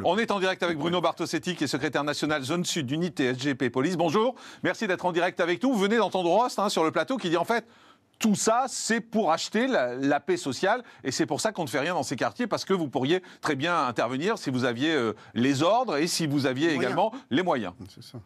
On est en direct avec Bruno Bartosetti, qui est secrétaire national Zone Sud d'Unité SGP Police. Bonjour, merci d'être en direct avec nous. Vous venez d'entendre Rost sur le plateau qui dit en fait tout ça, c'est pour acheter la paix sociale et c'est pour ça qu'on ne fait rien dans ces quartiers parce que vous pourriez très bien intervenir si vous aviez les ordres et si vous aviez également les moyens. C'est ça.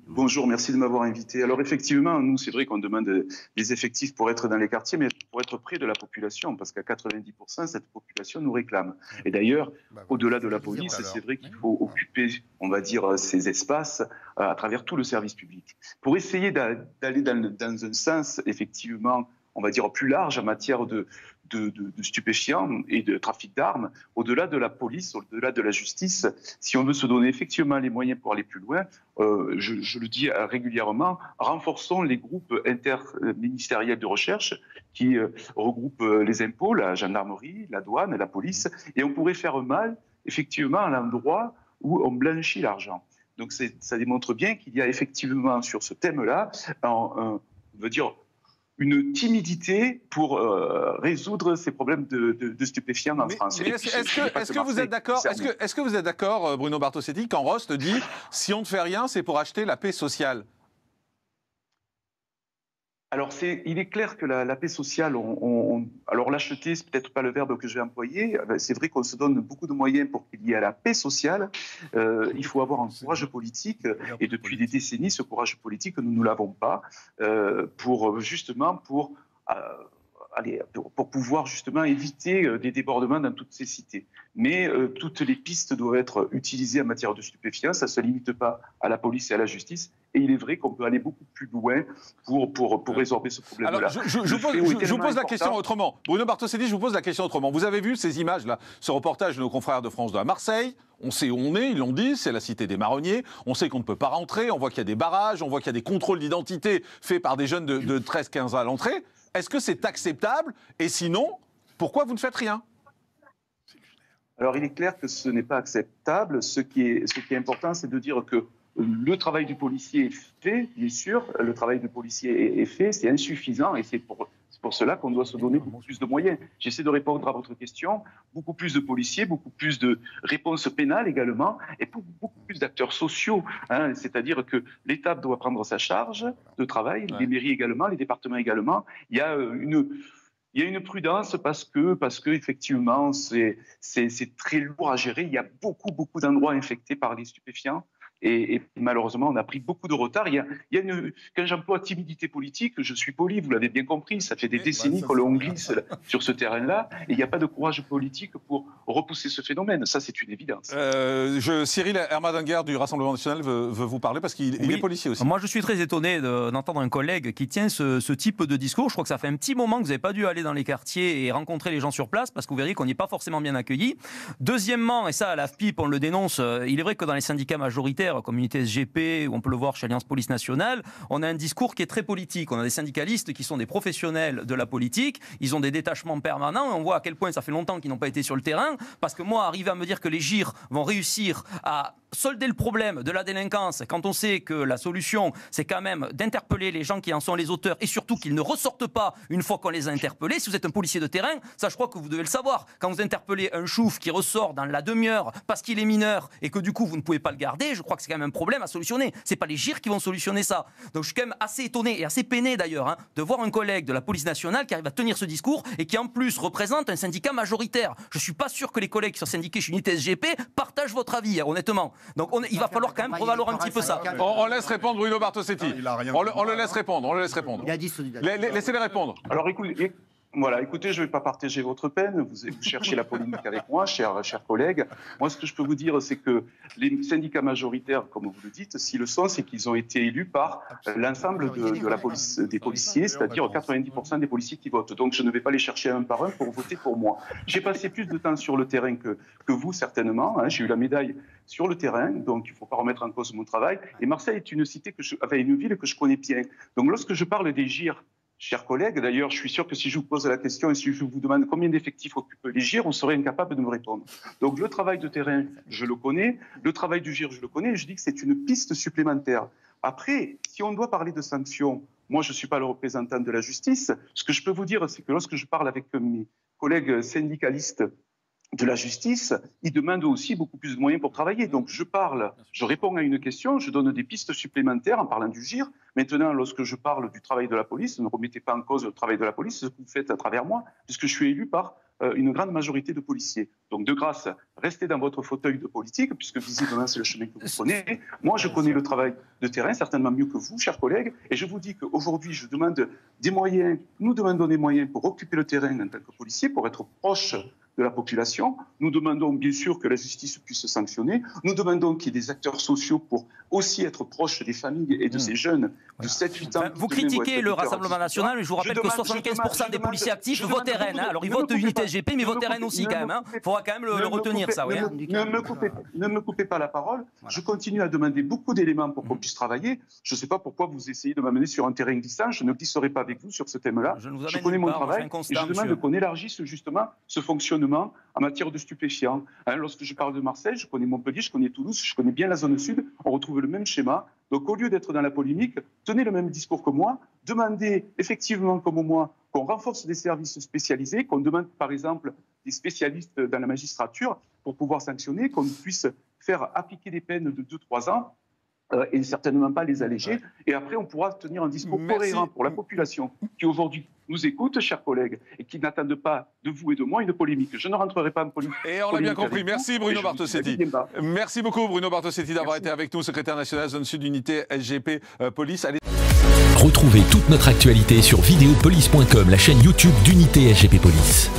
Bonjour, merci de m'avoir invité. Alors effectivement, nous, c'est vrai qu'on demande des effectifs pour être dans les quartiers, mais pour être près de la population, parce qu'à 90%, cette population nous réclme. Et d'ailleurs, au-delà de la police, c'est vrai qu'il faut occuper, on va dire, ces espaces à travers tout le service public. Pour essayer d'aller dans un sens, effectivement, on va dire plus large en matière de stupéfiants et de trafic d'armes, au-delà de la police, au-delà de la justice, si on veut se donner effectivement les moyens pour aller plus loin, je le dis régulièrement, renforçons les groupes interministériels de recherche qui regroupent les impôts, la gendarmerie, la douane, la police, et on pourrait faire mal, effectivement, à l'endroit où on blanchit l'argent. Donc ça démontre bien qu'il y a effectivement sur ce thème-là, on veut dire, une timidité pour résoudre ces problèmes de stupéfiants en France. Mais est-ce que vous êtes d'accord, est-ce que vous êtes d'accord, Bruno Bartosetti, quand Rost dit si on ne fait rien, c'est pour acheter la paix sociale? Alors, il est clair que la paix sociale, alors l'acheter, c'est peut-être pas le verbe que je vais employer. C'est vrai qu'on se donne beaucoup de moyens pour qu'il y ait la paix sociale. Il faut avoir un courage politique. Et depuis des décennies, ce courage politique, nous ne l'avons pas pour pouvoir justement éviter des débordements dans toutes ces cités. Mais toutes les pistes doivent être utilisées en matière de stupéfiants. Ça ne se limite pas à la police et à la justice. Et il est vrai qu'on peut aller beaucoup plus loin pour résorber ce problème-là. Alors, je vous pose la question autrement. Bruno Bartosetti, je vous pose la question autrement. Vous avez vu ces images-là, ce reportage de nos confrères de France 2 à Marseille. On sait où on est, ils l'ont dit, c'est la cité des marronniers. On sait qu'on ne peut pas rentrer, on voit qu'il y a des barrages, on voit qu'il y a des contrôles d'identité faits par des jeunes de 13-15 ans à l'entrée. Est-ce que c'est acceptable? Et sinon, pourquoi vous ne faites rien? Alors, il est clair que ce n'est pas acceptable. Ce qui est important, c'est de dire que le travail du policier est fait, bien sûr. Le travail du policier est fait, c'est insuffisant et c'est pour cela qu'on doit se donner beaucoup plus de moyens. J'essaie de répondre à votre question. Beaucoup plus de policiers, beaucoup plus de réponses pénales également et beaucoup plus d'acteurs sociaux. C'est-à-dire que l'État doit prendre sa charge de travail, les mairies également, les départements également. Il y a une prudence parce que effectivement, c'est très lourd à gérer. Il y a beaucoup d'endroits infectés par les stupéfiants. Et malheureusement, on a pris beaucoup de retard. Quand j'emploie timidité politique, je suis poli, vous l'avez bien compris. Ça fait des décennies que l'on glisse sur ce terrain-là. Et il n'y a pas de courage politique pour repousser ce phénomène. Ça, c'est une évidence. Cyril Hermadinger du Rassemblement national veut vous parler parce qu'il est policier aussi. Moi, je suis très étonné d'entendre un collègue qui tient ce type de discours. Je crois que ça fait un petit moment que vous n'avez pas dû aller dans les quartiers et rencontrer les gens sur place parce que vous verriez qu'on n'y est pas forcément bien accueillis. Deuxièmement, et ça, à l'AFPIP, on le dénonce, il est vrai que dans les syndicats majoritaires, comme Unité SGP, ou on peut le voir chez Alliance Police Nationale, on a un discours qui est très politique. On a des syndicalistes qui sont des professionnels de la politique, ils ont des détachements permanents, et on voit à quel point ça fait longtemps qu'ils n'ont pas été sur le terrain, parce que moi, arriver à me dire que les GIR vont réussir à solder le problème de la délinquance, quand on sait que la solution, c'est quand même d'interpeller les gens qui en sont les auteurs, et surtout qu'ils ne ressortent pas une fois qu'on les a interpellés. Si vous êtes un policier de terrain, ça je crois que vous devez le savoir. Quand vous interpellez un chouf qui ressort dans la demi-heure parce qu'il est mineur, et que du coup vous ne pouvez pas le garder, je crois que c'est quand même un problème à solutionner. C'est pas les GIR qui vont solutionner ça. Donc je suis quand même assez étonné et assez peiné d'ailleurs de voir un collègue de la police nationale qui arrive à tenir ce discours et qui en plus représente un syndicat majoritaire. Je suis pas sûr que les collègues qui sont syndiqués chez Unité SGP partagent votre avis, honnêtement. Donc il va falloir quand même revaloir un petit peu ça. On laisse répondre Bruno Bartosetti. On le laisse répondre. Il a dit Laissez-les répondre. Alors écoutez, je ne vais pas partager votre peine. Vous cherchez la polémique avec moi, chers collègues. Moi, ce que je peux vous dire, c'est que les syndicats majoritaires, comme vous le dites, s'ils le sont, c'est qu'ils ont été élus par l'ensemble de la police, des policiers, c'est-à-dire 90% des policiers qui votent. Donc, je ne vais pas les chercher un par un pour voter pour moi. J'ai passé plus de temps sur le terrain que vous, certainement. J'ai eu la médaille sur le terrain, donc il ne faut pas remettre en cause mon travail. Et Marseille est une ville que je connais bien. Donc, lorsque je parle des GIR, chers collègues, d'ailleurs, je suis sûr que si je vous pose la question et si je vous demande combien d'effectifs occupent les GIR, on serait incapable de me répondre. Donc le travail de terrain, je le connais. Le travail du GIR, je le connais. Et je dis que c'est une piste supplémentaire. Après, si on doit parler de sanctions, moi, je ne suis pas le représentant de la justice. Ce que je peux vous dire, c'est que lorsque je parle avec mes collègues syndicalistes de la justice, ils demandent aussi beaucoup plus de moyens pour travailler. Donc je réponds à une question, je donne des pistes supplémentaires en parlant du GIR. Maintenant, lorsque je parle du travail de la police, ne remettez pas en cause le travail de la police, ce que vous faites à travers moi, puisque je suis élu par une grande majorité de policiers. Donc de grâce, restez dans votre fauteuil de politique, puisque visiblement c'est le chemin que vous prenez. Moi, je connais le travail de terrain certainement mieux que vous, chers collègues, et je vous dis qu'aujourd'hui, je demande des moyens, nous demandons des moyens pour occuper le terrain en tant que policier, pour être proche de la population. Nous demandons bien sûr que la justice puisse sanctionner. Nous demandons qu'il y ait des acteurs sociaux pour aussi être proches des familles et de ces jeunes de 7-8 ans. Vous critiquez le Rassemblement national, mais je vous rappelle que 75% des policiers actifs votent RN. Alors ils votent unité SGP, mais ils votent RN aussi quand même. Il faudra quand même le retenir, ça. Ne me coupez pas la parole. Voilà. Je continue à demander beaucoup d'éléments pour qu'on puisse travailler. Je ne sais pas pourquoi vous essayez de m'amener sur un terrain glissant. Je ne glisserai pas avec vous sur ce thème-là. Je connais mon travail et je demande qu'on élargisse justement ce fonctionnement en matière de stupéfiants. Lorsque je parle de Marseille, je connais Montpellier, je connais Toulouse, je connais bien la zone sud, on retrouve le même schéma. Donc au lieu d'être dans la polémique, tenez le même discours que moi, demandez effectivement comme moi qu'on renforce des services spécialisés, qu'on demande par exemple des spécialistes dans la magistrature pour pouvoir sanctionner, qu'on puisse faire appliquer des peines de 2-3 ans. Et certainement pas les alléger. Et après, on pourra tenir un discours cohérent pour la population qui aujourd'hui nous écoute, chers collègues, et qui n'attendent pas de vous et de moi une polémique. Je ne rentrerai pas en polémique. Et on l'a bien compris. Merci Bruno Bartosetti. Merci beaucoup Bruno Bartosetti d'avoir été avec nous, secrétaire national zone sud unité SGP Police. Allez. Retrouvez toute notre actualité sur videopolice.com, la chaîne YouTube d'Unité SGP Police.